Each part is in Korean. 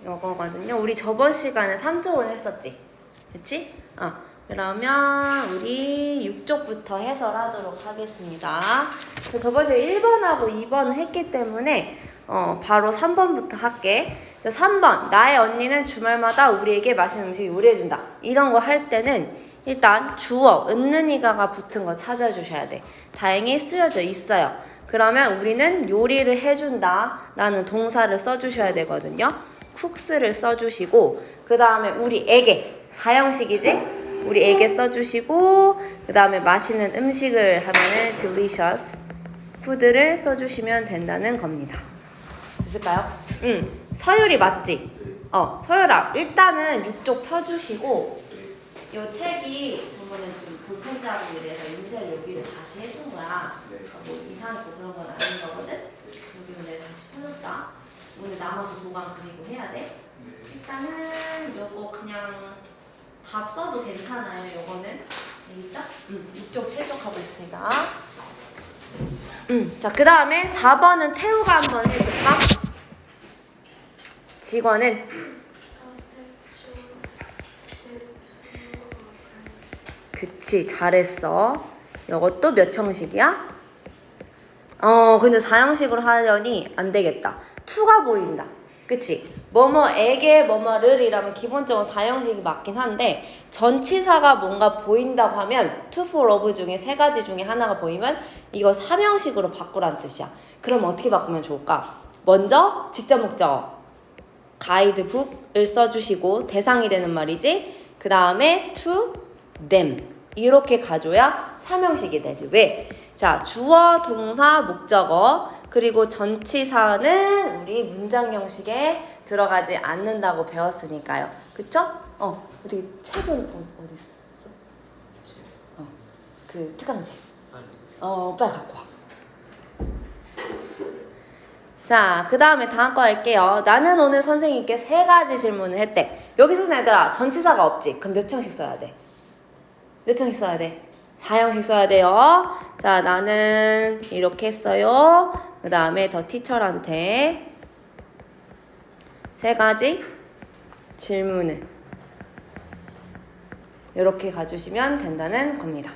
요거거든요. 우리 저번 시간에 3쪽은 했었지? 그치? 그러면 우리 6쪽부터 해설하도록 하겠습니다. 저번 주에 1번하고 2번을 했기 때문에 바로 3번부터 할게. 자, 3번. 나의 언니는 주말마다 우리에게 맛있는 음식 요리해준다. 이런 거 할 때는 일단 주어, 은는이가가 붙은 거 찾아주셔야 돼. 다행히 쓰여져 있어요. 그러면 우리는 요리를 해준다 라는 동사를 써주셔야 되거든요. 쿡스를 써주시고, 그 다음에 우리에게, 사형식이지? 우리에게 써주시고, 그 다음에 맛있는 음식을 하면은 delicious food를 써주시면 된다는 겁니다. 됐을까요? 서율이 맞지? 서율아, 일단은 6쪽 펴주시고, 요 책이 저번에 좀 볼펜 자국에 대해서 인쇄를 여기를 다시 해준 거야. 뭐 이상하고 그런 건 아닌 거거든? 여기는 내가 다시 펴줬다. 오늘 남아서 도감 그리고 해야 돼. 일단은 요거 그냥 답 써도 괜찮아요. 요거는 알겠죠? 6쪽 7쪽 하고 있습니다. 자, 그 다음에 4번은 태우가 한번 해볼까? 직원은 그치, 잘했어. 요것도 몇 형식이야? 근데 4형식으로 하려니 안 되겠다. to가 보인다. 그치? 뭐뭐에게 뭐뭐를 이라면 기본적으로 4형식이 맞긴 한데, 전치사가 뭔가 보인다고 하면 to, for, of 중에 세 가지 중에 하나가 보이면 이거 3형식으로 바꾸라는 뜻이야. 그럼 어떻게 바꾸면 좋을까? 먼저 직접 목적어 가이드북을 써주시고 대상이 되는 말이지. 그 다음에 to them 이렇게 가줘야 3형식이 되지. 왜? 자, 주어, 동사, 목적어 그리고 전치사는 우리 문장 형식에 들어가지 않는다고 배웠으니까요. 그쵸? 어떻게 책은 어디 있어? 그 특강책. 빨리 갖고 와. 자, 그 다음에 다음 거 할게요. 나는 오늘 선생님께 3가지 질문을 했대. 여기서는 얘들아 전치사가 없지. 그럼 몇 형씩 써야 돼? 몇 형씩 써야 돼? 4형씩 써야 돼요. 자, 나는 이렇게 했어요. 그 다음에 더 티처한테 3가지 질문을 이렇게 가주시면 된다는 겁니다.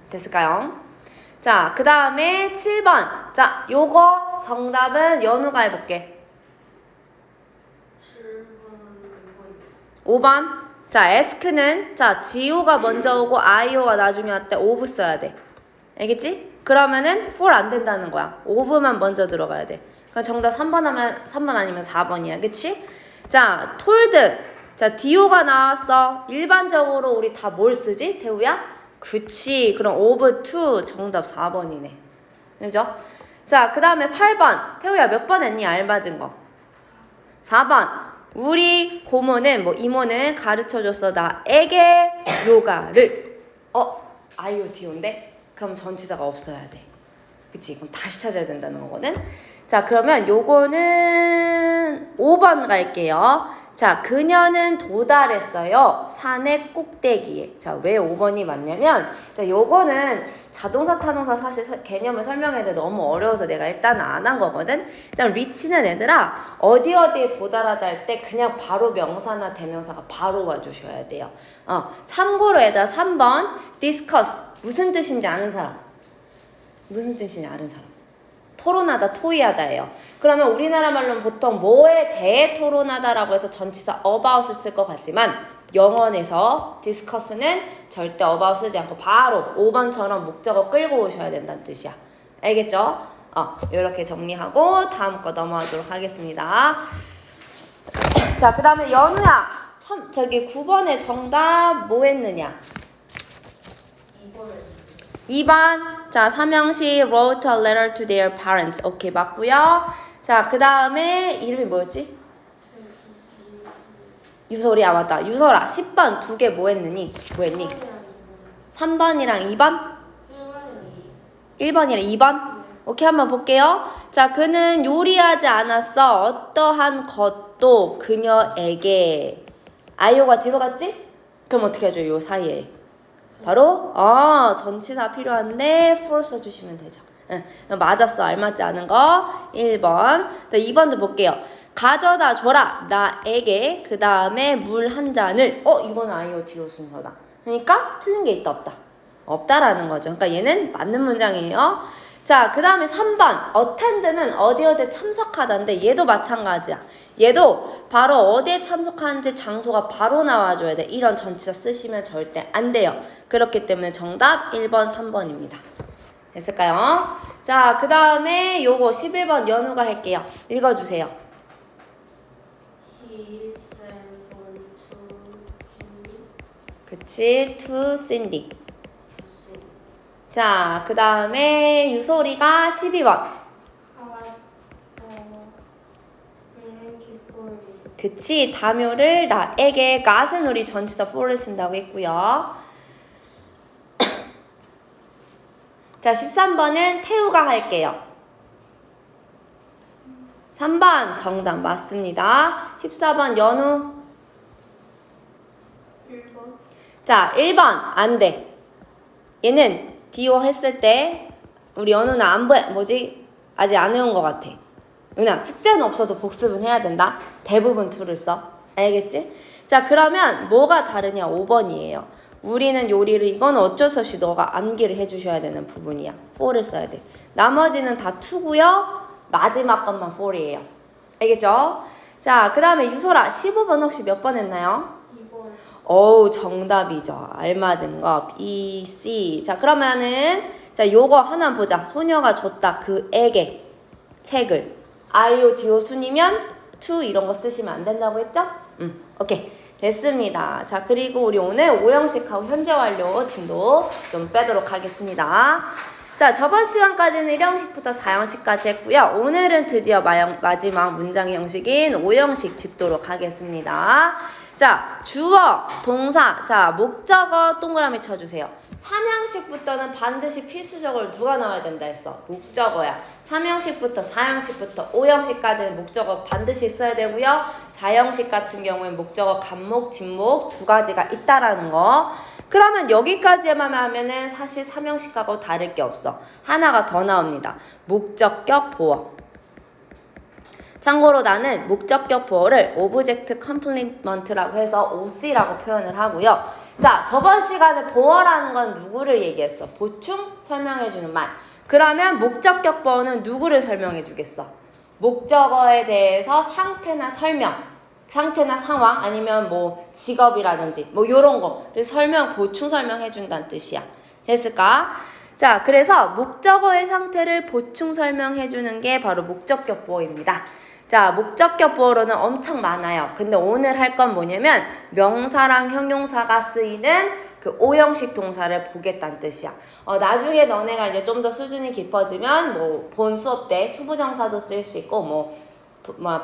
됐을까요? 자, 그 다음에 7번. 자, 요거 정답은 연우가 해볼게. 5번. 자, ask는 자, GO가 먼저 오고 IO가 나중에 왔대. of 써야 돼. 알겠지? 그러면은 for 안 된다는 거야. of만 먼저 들어가야 돼. 그럼 정답 3번 하면 3번 아니면 4번이야. 그치? 자, told. 자, DO가 나왔어. 일반적으로 우리 다 뭘 쓰지? 태우야? 그치. 그럼 of to 정답 4번이네. 그죠? 자, 그 다음에 8번. 태우야 몇 번 했니? 알맞은 거. 4번. 우리 고모는 이모는 가르쳐줬어. 나에게 요가를. IOTO인데? 그럼 전치사가 없어야 돼. 그치? 그럼 다시 찾아야 된다는 거거든. 자, 그러면 요거는 5번 갈게요. 자, 그녀는 도달했어요. 산의 꼭대기에. 자, 왜 5번이 맞냐면, 자, 요거는 자동사, 타동사 사실 개념을 설명해야 너무 어려워서 내가 일단 안 한 거거든. 일단 reach는 얘들아, 어디에 도달하다 할 때 그냥 바로 명사나 대명사가 바로 와주셔야 돼요. 참고로 얘들아, 3번, discuss. 무슨 뜻인지 아는 사람? 무슨 뜻인지 아는 사람? 토론하다, 토의하다예요. 그러면 우리나라 말로는 보통 뭐에 대해 토론하다라고 해서 전치사 about을 쓸 것 같지만 영어에서 discuss는 절대 about 쓰지 않고 바로 5번처럼 목적어 끌고 오셔야 된다는 뜻이야. 알겠죠? 이렇게 정리하고 다음 거 넘어가도록 하겠습니다. 자, 그 다음에 연우야. 9번의 정답 뭐 했느냐? 2번. 자, 3형식 wrote a letter to their parents. 오케이, 맞고요. 자, 그 다음에 이름이 뭐였지? 유솔이야, 맞다. 유솔아, 10번 2개 뭐 했느니? 뭐 했니? 3번이랑 2번? 1번이랑 2번? 오케이, 한번 볼게요. 자, 그는 요리하지 않았어. 어떠한 것도 그녀에게. 아이오가 뒤로 갔지? 그럼 어떻게 하죠? 요 사이에. 바로 전치사 필요한데 for 써주시면 되죠. 맞았어. 알맞지 않은 거 1번. 2번도 볼게요. 가져다 줘라 나에게 그 다음에 물 한 잔을 이건 IOTO 순서다. 그러니까 틀린 게 있다 없다? 없다라는 거죠. 그러니까 얘는 맞는 문장이에요. 자, 그 다음에 3번 attend는 어디에 참석하다인데 얘도 마찬가지야. 얘도 바로 어디에 참석하는지 장소가 바로 나와줘야 돼. 이런 전치사 쓰시면 절대 안 돼요. 그렇기 때문에 정답 1번, 3번입니다. 됐을까요? 자, 그 다음에 요거 11번 연우가 할게요. 읽어주세요. He sent phone to 그치, to Cindy. Cindy. 자, 그 다음에 유소리가 12번. 그치, 담요를 나에게 갓은 우리 전치사 for를 쓴다고 했고요. 자, 13번은 태우가 할게요. 3번 정답 맞습니다. 14번 연우. 1번. 자, 1번 안 돼. 얘는 디오 했을 때 우리 연우는 아직 안 외운 것 같아. 은아, 숙제는 없어도 복습은 해야 된다. 대부분 툴을 써. 알겠지? 자, 그러면 뭐가 다르냐? 5번이에요. 우리는 요리를 이건 어쩔 수 없이 너가 암기를 해주셔야 되는 부분이야. for를 써야 돼. 나머지는 다 to고요. 마지막 것만 for이에요. 알겠죠? 자, 그 다음에 유소라 15번 혹시 몇 번 했나요? 2번. 어우, 정답이죠. 알맞은 거 B, C. 자, 그러면은 자, 요거 하나 보자. 소녀가 줬다 그에게 책을 IOTO 순이면 to 이런 거 쓰시면 안 된다고 했죠? 오케이. 됐습니다. 자, 그리고 우리 오늘 오형식하고 현재 완료 진도 좀 빼도록 하겠습니다. 자, 저번 시간까지는 1형식부터 4형식까지 했고요. 오늘은 드디어 마지막 문장 형식인 5형식 짚도록 하겠습니다. 자, 주어, 동사, 자, 목적어 동그라미 쳐주세요. 3형식부터는 반드시 필수적으로 누가 나와야 된다 했어? 목적어야. 3형식부터 4형식부터 5형식까지는 목적어 반드시 써야 되고요. 4형식 같은 경우엔 목적어 간목, 진목 두 가지가 있다라는 거. 그러면 여기까지만 하면은 사실 3형식하고 다를 게 없어. 하나가 더 나옵니다. 목적격 보어. 참고로 나는 목적격 보어를 오브젝트 컴플리먼트라고 해서 OC라고 표현을 하고요. 자, 저번 시간에 보어라는 건 누구를 얘기했어? 보충 설명해주는 말. 그러면 목적격 보어는 누구를 설명해 주겠어? 목적어에 대해서 상태나 설명, 상태나 상황, 아니면 뭐 직업이라든지 뭐 요런 거를 보충 설명해 준다는 뜻이야. 됐을까? 자, 그래서 목적어의 상태를 보충 설명해 주는 게 바로 목적격 보어입니다. 자, 목적격 보어로는 엄청 많아요. 근데 오늘 할 건 뭐냐면 명사랑 형용사가 쓰이는 그 5형식 동사를 보겠다는 뜻이야. 나중에 너네가 이제 좀 더 수준이 깊어지면 뭐 본 수업 때 투부정사도 쓸 수 있고 뭐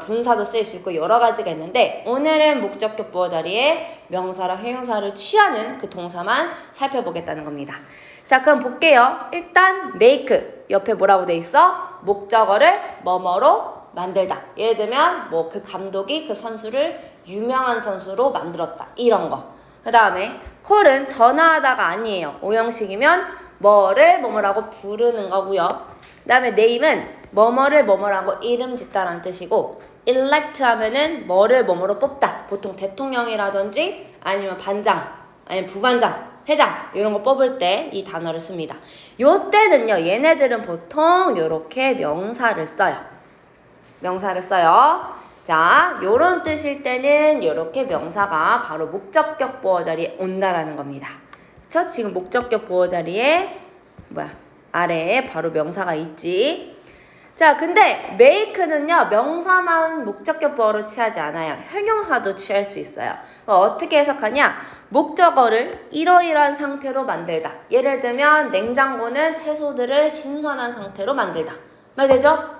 분사도 쓸 수 있고 여러 가지가 있는데 오늘은 목적격 보어 자리에 명사랑 형용사를 취하는 그 동사만 살펴보겠다는 겁니다. 자, 그럼 볼게요. 일단 make 옆에 뭐라고 돼 있어? 목적어를 뭐뭐로 만들다. 예를 들면 뭐 그 감독이 그 선수를 유명한 선수로 만들었다. 이런 거. 그 다음에 call은 전화하다가 아니에요. 5형식이면 뭐를 뭐뭐라고 부르는 거고요. 그 다음에 name은 뭐뭐를 뭐뭐라고 이름 짓다라는 뜻이고 elect 하면은 뭐를 뭐뭐로 뽑다. 보통 대통령이라든지 아니면 반장, 아니면 부반장, 회장 이런 거 뽑을 때 이 단어를 씁니다. 요 때는요. 얘네들은 보통 요렇게 명사를 써요. 명사를 써요. 자, 요런 뜻일 때는 요렇게 명사가 바로 목적격 보어 자리에 온다라는 겁니다. 그쵸? 지금 목적격 보어 자리에 아래에 바로 명사가 있지. 자, 근데 make는요. 명사만 목적격 보어로 취하지 않아요. 형용사도 취할 수 있어요. 어떻게 해석하냐? 목적어를 이러이러한 상태로 만들다. 예를 들면 냉장고는 채소들을 신선한 상태로 만들다. 말되죠?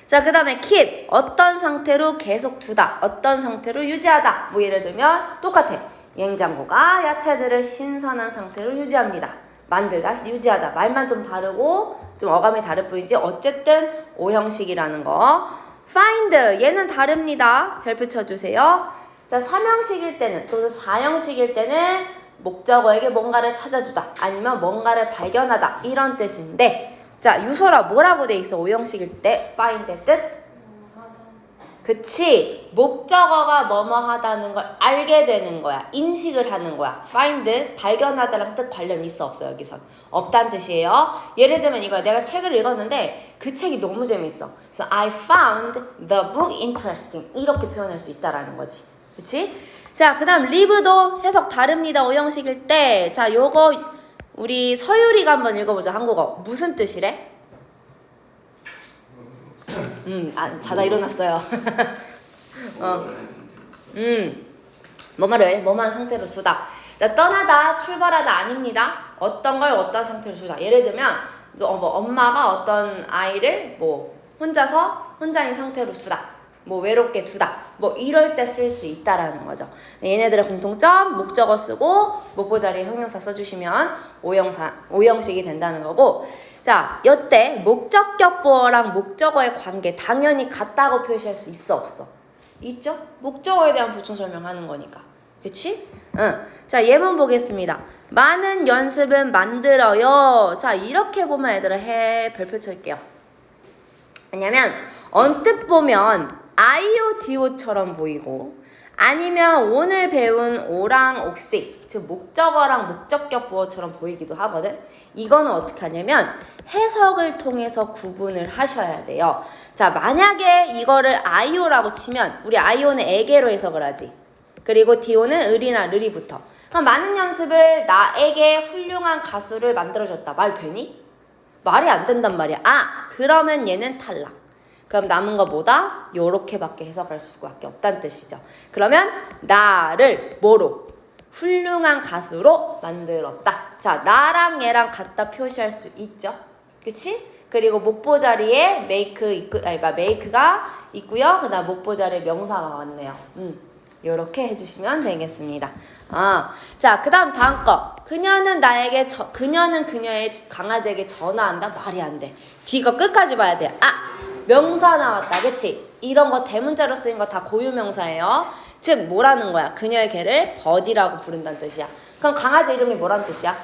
자, 그 다음에 keep 어떤 상태로 계속 두다, 어떤 상태로 유지하다. 뭐 예를 들면 똑같아. 냉장고가 야채들을 신선한 상태로 유지합니다. 만들다, 유지하다. 말만 좀 다르고 좀 어감이 다를 뿐이지 어쨌든 5형식이라는 거. find 얘는 다릅니다. 별표 쳐주세요. 자, 3형식일 때는 또는 4형식일 때는 목적어에게 뭔가를 찾아주다 아니면 뭔가를 발견하다 이런 뜻인데 자, 유소라 뭐라고 돼 있어? 5형식일 때 find의 뜻? 그치? 목적어가 뭐뭐 하다는 걸 알게 되는 거야. 인식을 하는 거야. find, 발견하다랑 뜻 관련 있어 없어 여기선? 없다는 뜻이에요. 예를 들면 이거야. 내가 책을 읽었는데 그 책이 너무 재밌어. 그래서 I found the book interesting. 이렇게 표현할 수 있다라는 거지. 그치? 자, 그 다음 live도 해석 다릅니다. 오형식일 때. 자, 요거 우리 서유리가 한번 읽어보자. 한국어. 무슨 뜻이래? 자다 일어났어요. 뭐만 상태로 두다. 자, 떠나다, 출발하다 아닙니다. 어떤 걸 어떤 상태로 두다. 예를 들면, 엄마가 어떤 아이를 혼자인 상태로 두다. 외롭게 두다. 이럴 때 쓸 수 있다라는 거죠. 얘네들의 공통점, 목적어 쓰고, 목보 자리에 형용사 써주시면 오형식이 된다는 거고, 자, 여태 목적격 보어랑 목적어의 관계 당연히 같다고 표시할 수 있어 없어? 있죠? 목적어에 대한 보충 설명하는 거니까. 그치? 응. 자, 예문 보겠습니다. 많은 연습은 만들어요. 자, 이렇게 보면 얘들아 별표 칠게요. 왜냐면 언뜻 보면 IODO처럼 보이고 아니면 오늘 배운 오랑 옥식, 즉 목적어랑 목적격 보어처럼 보이기도 하거든. 이거는 어떻게 하냐면 해석을 통해서 구분을 하셔야 돼요. 자, 만약에 이거를 IO라고 치면 우리 IO는 에게로 해석을 하지. 그리고 DO는 을이나 르리 붙어. 그럼 많은 연습을 나에게 훌륭한 가수를 만들어줬다. 말 되니? 말이 안 된단 말이야. 그러면 얘는 탈락. 그럼 남은 거 뭐다? 요렇게밖에 해석할 수밖에 없다는 뜻이죠. 그러면 나를 뭐로? 훌륭한 가수로 만들었다. 자, 나랑 얘랑 같다 표시할 수 있죠. 그치? 그리고 목보 자리에 make가 있고요. 그 다음 목보 자리에 명사가 왔네요. 요렇게 해주시면 되겠습니다. 자, 그 다음 거. 그녀는 그녀의 강아지에게 전화한다? 말이 안 돼. 뒤가 끝까지 봐야 돼. 명사 나왔다. 그치? 이런 거 대문자로 쓰인 거 다 고유명사예요. 즉 뭐라는 거야? 그녀의 개를 버디라고 부른다는 뜻이야. 그럼 강아지 이름이 뭐란 뜻이야?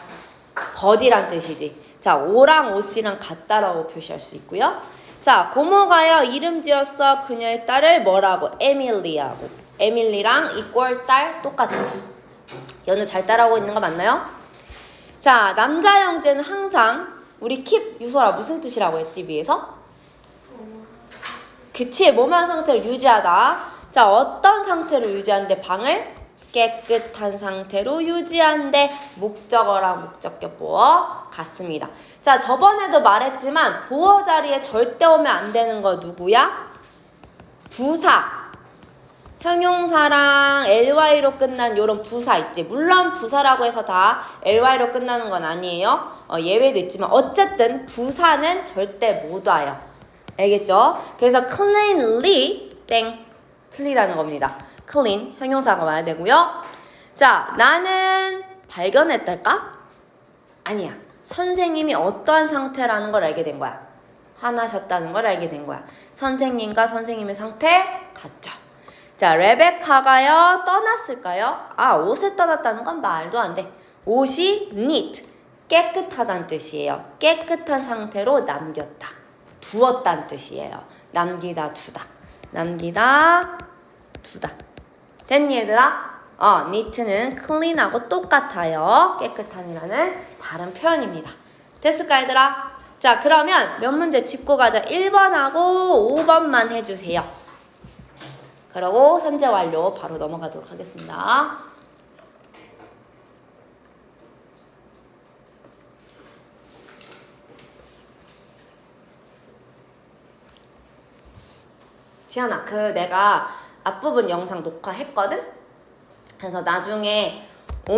버디란 뜻이지. 자, 오랑 오씨랑 같다라고 표시할 수 있고요. 자, 고모가요 이름 지었어. 그녀의 딸을 뭐라고? 에밀리하고. 에밀리랑 이꼴 딸 똑같아. 연우 잘 따라오고 있는 거 맞나요? 자, 남자 형제는 항상 우리 킵 유소라 무슨 뜻이라고 했지 위에서? 그치, 뭐만 상태로 유지하다. 자, 어떤 상태로 유지하는데 방을? 깨끗한 상태로 유지하는데 목적어랑 목적격 보어 같습니다. 자, 저번에도 말했지만 보어 자리에 절대 오면 안 되는 거 누구야? 부사. 형용사랑 ly로 끝난 요런 부사 있지. 물론 부사라고 해서 다 ly로 끝나는 건 아니에요. 예외도 있지만 어쨌든 부사는 절대 못 와요. 알겠죠? 그래서 cleanly 땡 틀리다는 겁니다. clean 형용사가 와야 되고요. 자, 나는 발견했달까? 아니야. 선생님이 어떠한 상태라는 걸 알게 된 거야. 화나셨다는 걸 알게 된 거야. 선생님과 선생님의 상태 같죠. 자, 레베카가요 떠났을까요? 옷을 떠났다는 건 말도 안 돼. 옷이 neat 깨끗하다는 뜻이에요. 깨끗한 상태로 남겼다. 두었다는 뜻이에요. 남기다 두다. 남기다 두다. 됐니 얘들아? neat는 clean하고 똑같아요. 깨끗한이라는 다른 표현입니다. 됐을까 얘들아? 자, 그러면 몇 문제 짚고 가자. 1번하고 5번만 해주세요. 그리고 현재 완료 바로 넘어가도록 하겠습니다. 지연아, 내가 앞부분 영상 녹화했거든? 그래서 나중에